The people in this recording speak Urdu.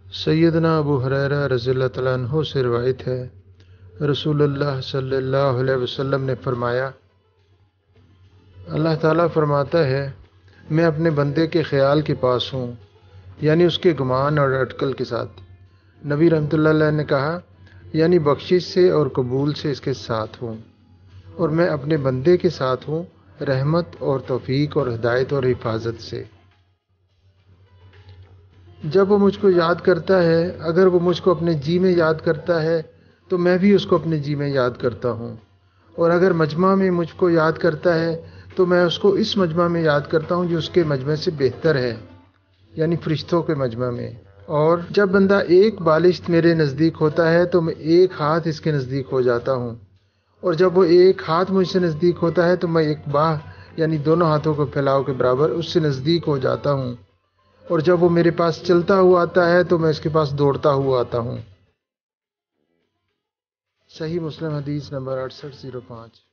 سیدنا ابو ہریرہ رضی اللہ تعالیٰ عنہ سے روایت ہے، رسول اللہ صلی اللہ علیہ وسلم نے فرمایا، اللہ تعالیٰ فرماتا ہے میں اپنے بندے کے خیال کے پاس ہوں، یعنی اس کے گمان اور اٹکل کے ساتھ۔ نبی رحمۃ اللہ علیہ نے کہا، یعنی بخشش سے اور قبول سے اس کے ساتھ ہوں، اور میں اپنے بندے کے ساتھ ہوں رحمت اور توفیق اور ہدایت اور حفاظت سے۔ جب وہ مجھ کو یاد کرتا ہے، اگر وہ مجھ کو اپنے جی میں یاد کرتا ہے تو میں بھی اس کو اپنے جی میں یاد کرتا ہوں، اور اگر مجمع میں مجھ کو یاد کرتا ہے تو میں اس کو اس مجمع میں یاد کرتا ہوں جو اس کے مجمع سے بہتر ہے، یعنی فرشتوں کے مجمع میں۔ اور جب بندہ ایک بالشت میرے نزدیک ہوتا ہے تو میں ایک ہاتھ اس کے نزدیک ہو جاتا ہوں، اور جب وہ ایک ہاتھ مجھ سے نزدیک ہوتا ہے تو میں ایک باہ یعنی دونوں ہاتھوں کو پھیلاؤ کے برابر اس سے نزدیک ہو جاتا ہوں، اور جب وہ میرے پاس چلتا ہوا آتا ہے تو میں اس کے پاس دوڑتا ہوا آتا ہوں۔ صحیح مسلم حدیث نمبر 6805۔